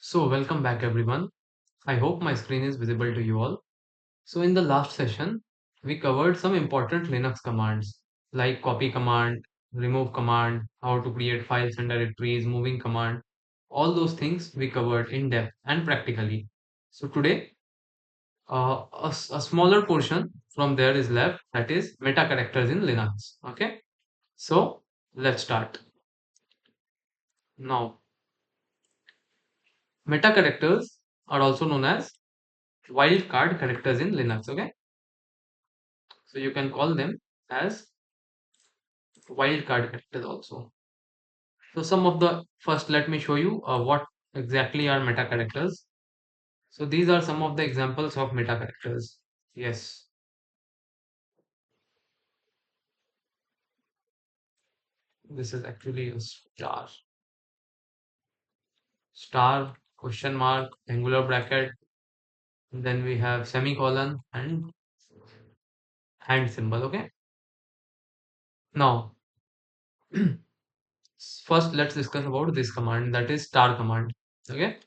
So, welcome back everyone. I hope my screen is visible to you all. So, in the last session, we covered some important Linux commands like copy command, remove command, how to create files and directories, moving command. All those things we covered in depth and practically. So, today, a smaller portion from there is left, that is meta characters in Linux. Okay, so let's start. Now, meta characters are also known as wildcard characters in Linux. Okay, so you can call them as wildcard characters also. So some of the first, let me show you what exactly are meta characters. So these are some of the examples of meta characters. Yes, this is actually a star, question mark, angular bracket, and then we have semicolon and hand symbol. Okay. Now, first let's discuss about this command, that is star command. Okay.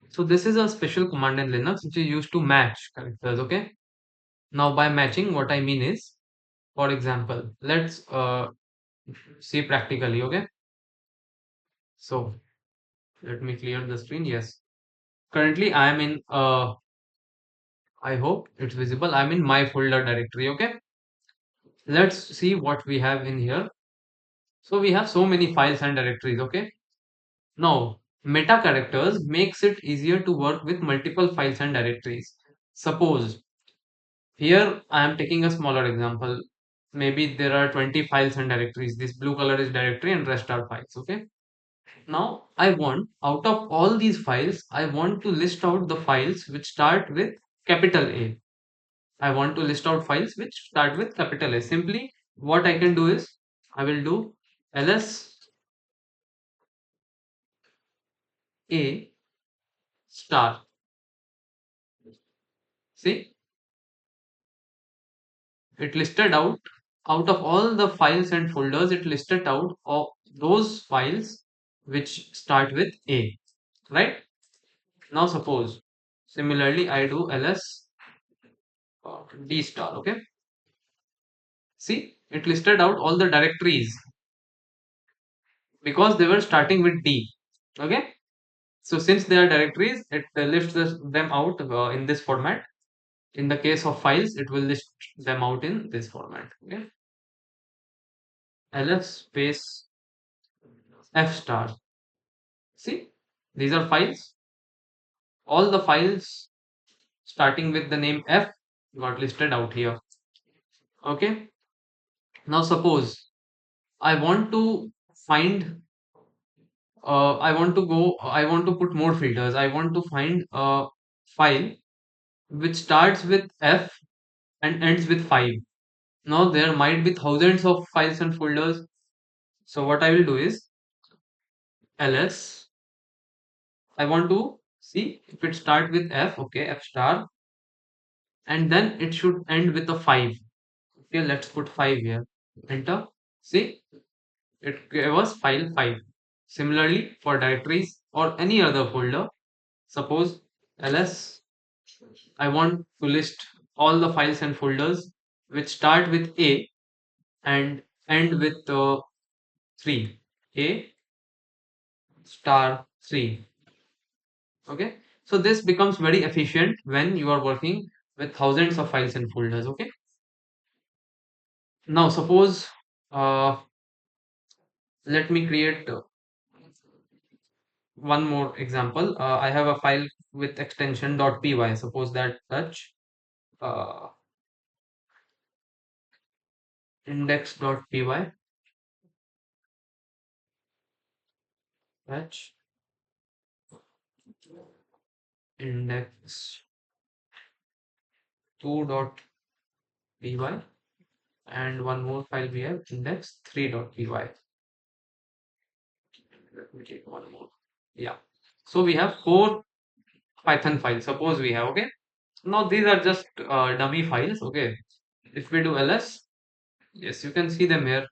So this is a special command in Linux which is used to match characters. Okay. Now by matching, what I mean is, for example, let's see practically. Okay. So let me clear the screen. Yes. Currently I am in I hope it's visible. I'm in my folder directory. Okay. Let's see what we have in here. So we have so many files and directories. Okay. Now meta characters makes it easier to work with multiple files and directories. Suppose here I am taking a smaller example. Maybe there are 20 files and directories. This blue color is directory and rest are files. Okay. Now I want, out of all these files, I want to list out the files which start with capital A. I want to list out files which start with capital A. Simply what I can do is I will do ls a star. See, it listed out of all the files and folders, it listed out of those files which start with A. Right? Now suppose similarly I do ls d star. Okay. See, it listed out all the directories because they were starting with D. Okay. So since they are directories, it lists them out in this format. In the case of files, it will list them out in this format. Okay. ls space f star. See, these are files. All the files starting with the name f got listed out here. Okay. Now suppose I want to find I want to put more filters. I want to find a file which starts with F and ends with 5. Now there might be thousands of files and folders. So what I will do is ls. I want to see if it start with F, okay, F star, and then it should end with a 5. Okay, let's put 5 here. Enter. See, it gave us file 5. Similarly, for directories or any other folder, suppose ls, I want to list all the files and folders which start with A and end with 3. A star 3. Okay. So this becomes very efficient when you are working with thousands of files and folders. Okay. Now suppose uh, let me create one more example. I have a file with extension .py. Suppose that touch uh, index.py, touch index 2.py, and one more file we have index 3.py. Let me take one more. Yeah. So we have 4 Python files. Suppose we have, okay. Now these are just dummy files. Okay. If we do ls, yes, you can see them here.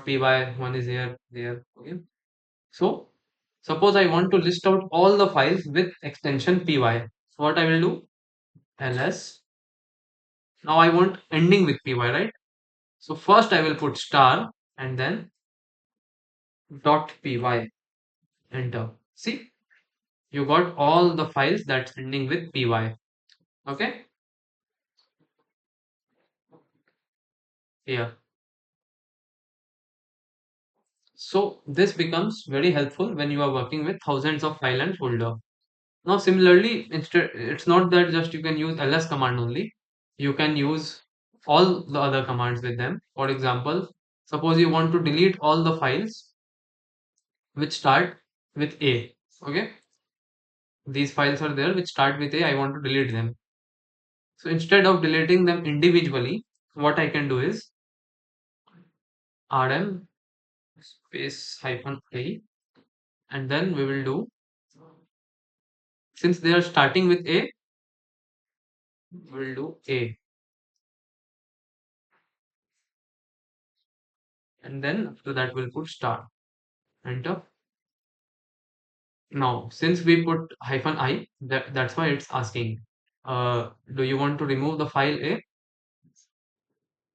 .py, one is here, there. Okay. So Suppose I want to list out all the files with extension py. So what I will do? ls. Now I want ending with py, right? So first I will put star and then dot py. Enter. See, you got all the files that's ending with py. Okay, here. So this becomes very helpful when you are working with thousands of file and folder. Now similarly, instead it's not that just you can use ls command only. You can use all the other commands with them. For example, suppose you want to delete all the files which start with a. Okay, these files are there which start with a. I want to delete them. So instead of deleting them individually, what I can do is rm space hyphen a, and then we will do, since they are starting with a, we'll do a, and then after that we'll put star. Enter. Now since we put hyphen I, that's why it's asking, do you want to remove the file a?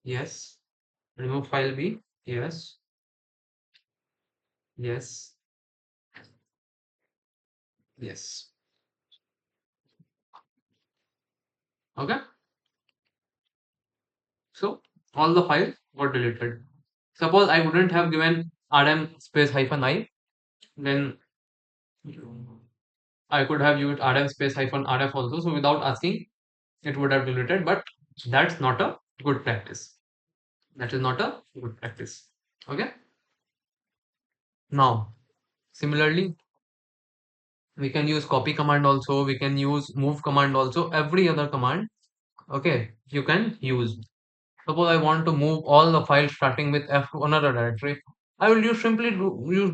Yes. Remove file b? Yes. Yes. Yes. Okay, so all the files got deleted. Suppose I wouldn't have given rm space hyphen I, then I could have used rm space hyphen rf also. So without asking, it would have deleted, but that's not a good practice. That is not a good practice. Okay. Now, similarly, we can use copy command also. We can use move command also. Every other command, okay, you can use. Suppose I want to move all the files starting with F to another directory. I will use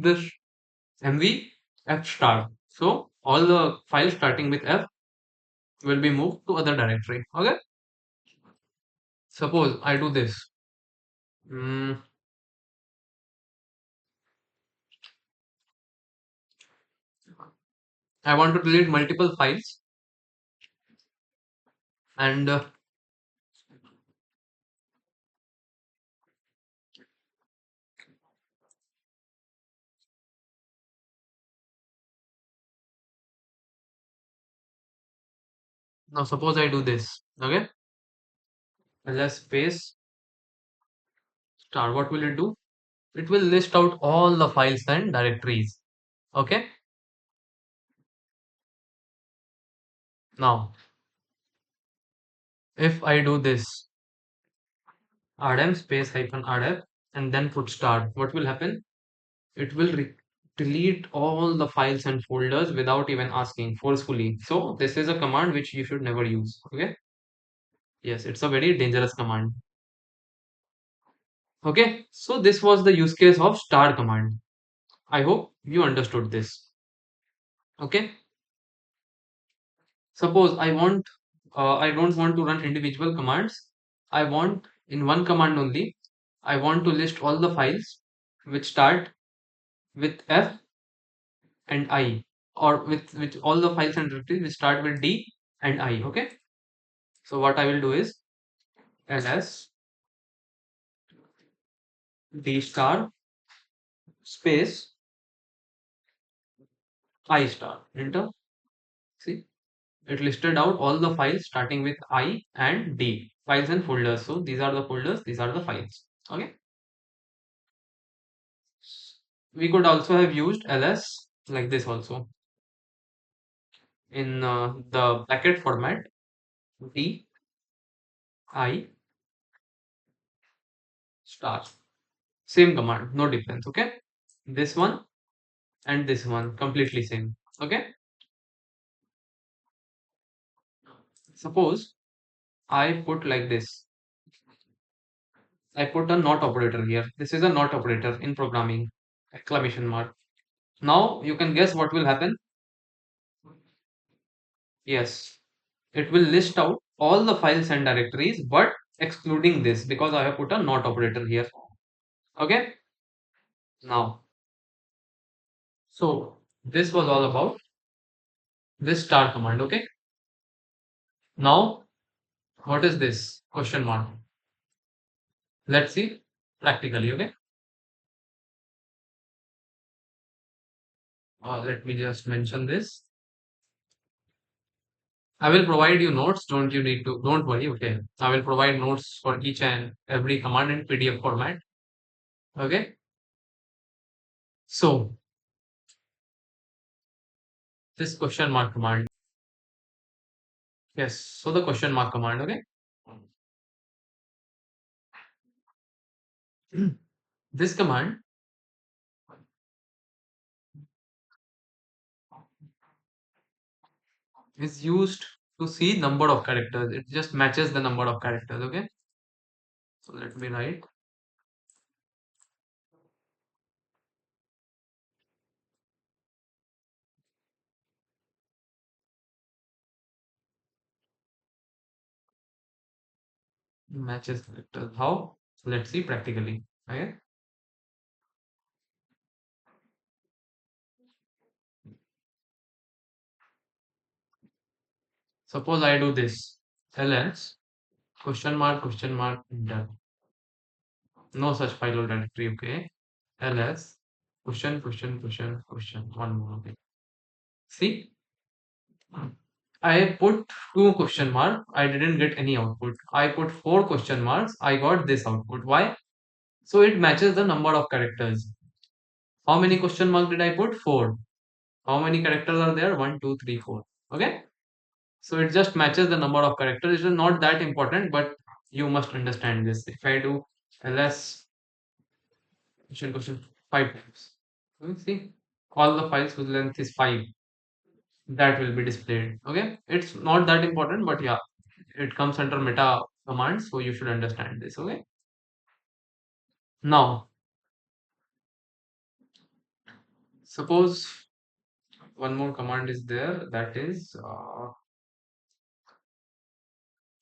this mv f star. So all the files starting with F will be moved to other directory. Okay. Suppose I do this. Mm, I want to delete multiple files, and now suppose I do this. Okay. ls space star. What will it do? It will list out all the files and directories. Okay. Now, if I do this rm space hyphen rf and then put start, what will happen? It will delete all the files and folders without even asking forcefully. So this is a command which you should never use. Okay. Yes, it's a very dangerous command. Okay. So this was the use case of star command. I hope you understood this. Okay. Suppose I don't want to run individual commands. I want in one command only. I want to list all the files which start with F and I, or with all the files and directories which start with D and I. Okay. So what I will do is ls d star space I star. Enter. See, it listed out all the files starting with I and D, files and folders. So these are the folders, these are the files. Okay. We could also have used ls like this also in the bracket format, d I star. Same command, no difference. Okay. This one and this one completely same. Okay. Suppose I put like this. I put a not operator here. This is a not operator in programming. Exclamation mark. Now you can guess what will happen. Yes, it will list out all the files and directories, but excluding this because I have put a not operator here. Okay. Now, so This was all about this star command. Okay. Now, what is this question mark? Let's see practically. Okay. Let me just mention this. I will provide you notes. Don't worry. Okay. I will provide notes for each and every command in PDF format. Okay. So, this question mark command. Yes. So, the question mark command. Okay. This command is used to see number of characters. It just matches the number of characters. Okay. So, let me write matches characters. How? So, let's see practically. Okay. Suppose I do this. ls question mark enter. No such file or directory. Okay. ls question. One more. Okay. See, I put two question mark. I didn't get any output. I put four question marks. I got this output. Why? So it matches the number of characters. How many question mark did I put? Four. How many characters are there? One, two, three, four. Okay. So it just matches the number of characters. It is not that important, but you must understand this. If I do ls question five times, you see all the files whose length is five, that will be displayed. Okay. It's not that important, but yeah, it comes under meta commands, so you should understand this. Okay. Now, suppose one more command is there, that is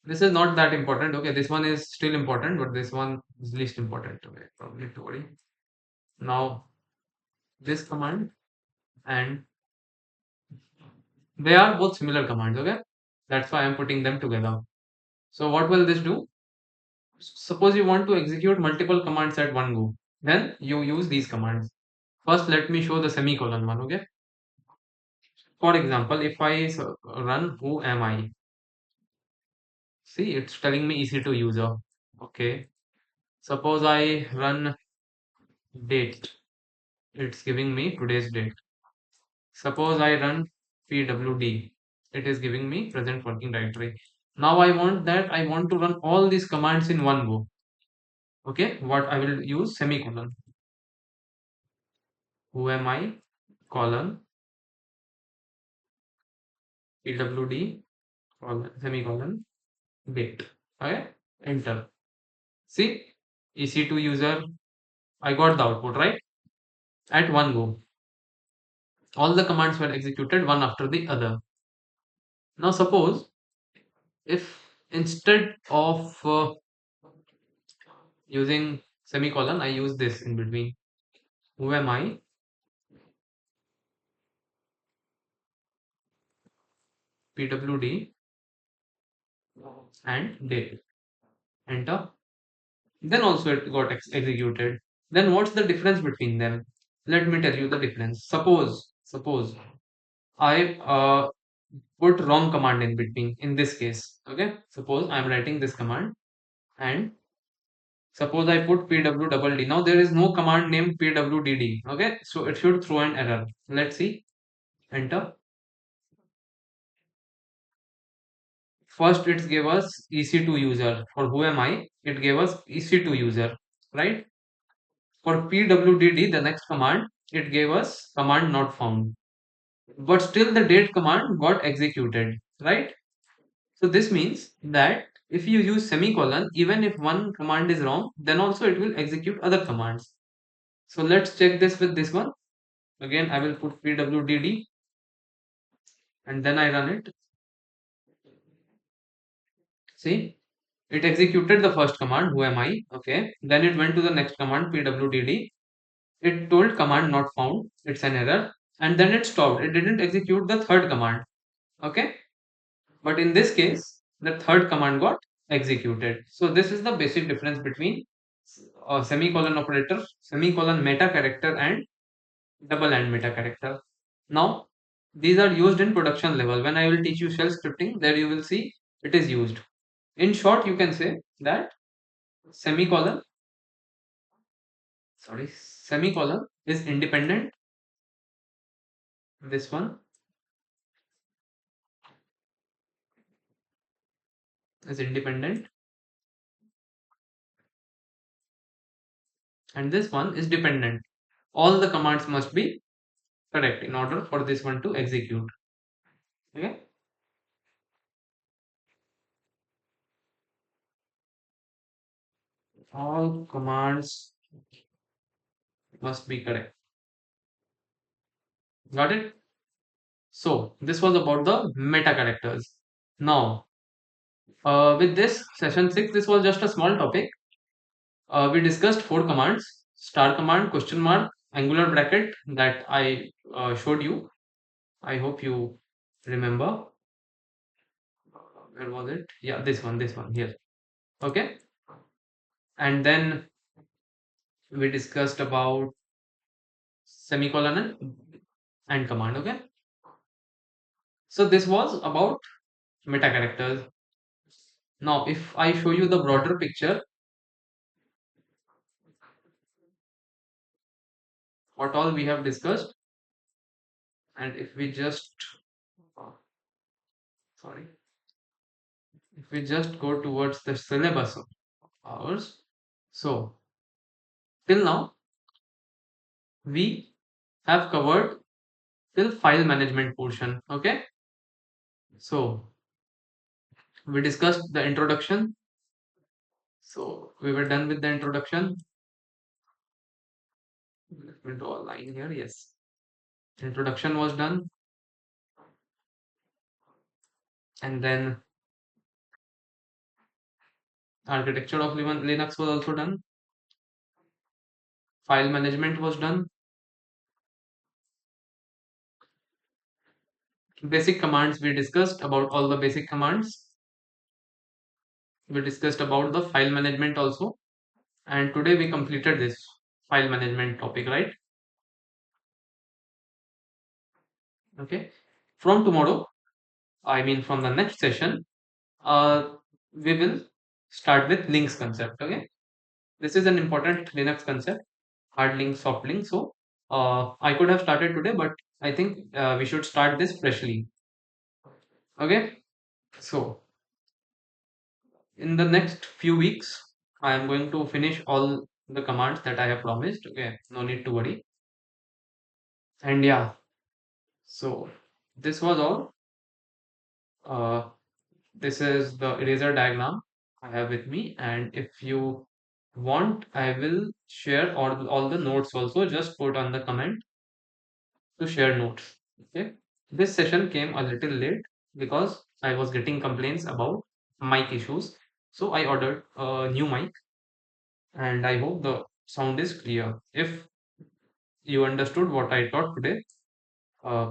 this is not that important. Okay, this one is still important, but this one is least important. Okay, probably to worry. Now, this command and they are both similar commands. Okay, that's why I'm putting them together. So, what will this do? Suppose you want to execute multiple commands at one go, then you use these commands. First, let me show the semicolon one. Okay, for example, if I run who am I, see it's telling me EC2 user. Okay, suppose I run date, it's giving me today's date. Suppose I run pwd, it is giving me present working directory. Now I want to run all these commands in one go. Okay, what I will use semicolon. Who am I? Colon pwd colon semicolon date. Okay, enter. See, EC2 user. I got the output right at one go. All the commands were executed one after the other. Now suppose if instead of using semicolon, I use this in between. Who am I? Pwd and date. Enter. Then also it got executed. Then what's the difference between them? Let me tell you the difference. Suppose I put wrong command in between in this case. Okay. Suppose I'm writing this command and suppose I put pwd. Now there is no command named pwdd. Okay. So it should throw an error. Let's see. Enter. First, it gave us EC2 user. For who am I? It gave us EC2 user, right? For PWDD, the next command, it gave us command not found. But still the date command got executed, right? So this means that if you use semicolon, even if one command is wrong, then also it will execute other commands. So let's check this with this one. Again, I will put PWDD and then I run it. See, it executed the first command, who am I? Okay. Then it went to the next command, pwdd. It told command not found. It's an error. and then it stopped. It didn't execute the third command. Okay, but in this case, the third command got executed. So this is the basic difference between a semicolon operator, semicolon meta character, and double and meta character. Now, these are used in production level. When I will teach you shell scripting, there you will see it is used. In short, you can say that semicolon, semicolon is independent. This one is independent, and this one is dependent. All the commands must be correct in order for this one to execute. Okay, all commands must be correct. Got it? So this was about the meta characters. Now, with this session 6, this was just a small topic. We discussed four commands: star command, question mark, angular bracket that I showed you. I hope you remember. Where was it? Yeah, this one here. Okay. And then we discussed about semicolon and command. Okay. So this was about meta characters. Now, if I show you the broader picture, what all we have discussed, and if we just, sorry, if we just go towards the syllabus of ours, so till now we have covered till file management portion. Okay, so we discussed the introduction. So we were done with the introduction. Let me draw a line here. Yes, introduction was done, and then architecture of Linux was also done. File management was done. Basic commands, we discussed about all the basic commands. We discussed about the file management also, and today we completed this file management topic, right? Okay, from tomorrow, I mean from the next session, uh, we will start with links concept. Okay, this is an important Linux concept: hard link, soft link. So I could have started today, but I think we should start this freshly. Okay, so in the next few weeks, I am going to finish all the commands that I have promised. Okay, no need to worry. And yeah, so this was all. uh, this is the eraser diagram I have with me, and if you want, I will share all the notes also. Just put on the comment to share notes. Okay, this session came a little late because I was getting complaints about mic issues, so I ordered a new mic, and I hope the sound is clear. If you understood what I taught today,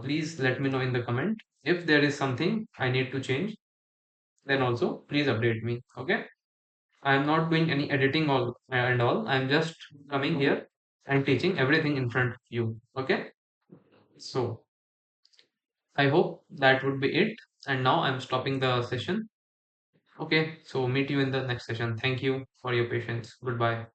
please let me know in the comment. If there is something I need to change, then also please update me. Okay, I am not doing any editing all and all. I am just coming here and teaching everything in front of you. Okay, so I hope that would be it. And now I'm stopping the session. Okay, so meet you in the next session. Thank you for your patience. Goodbye.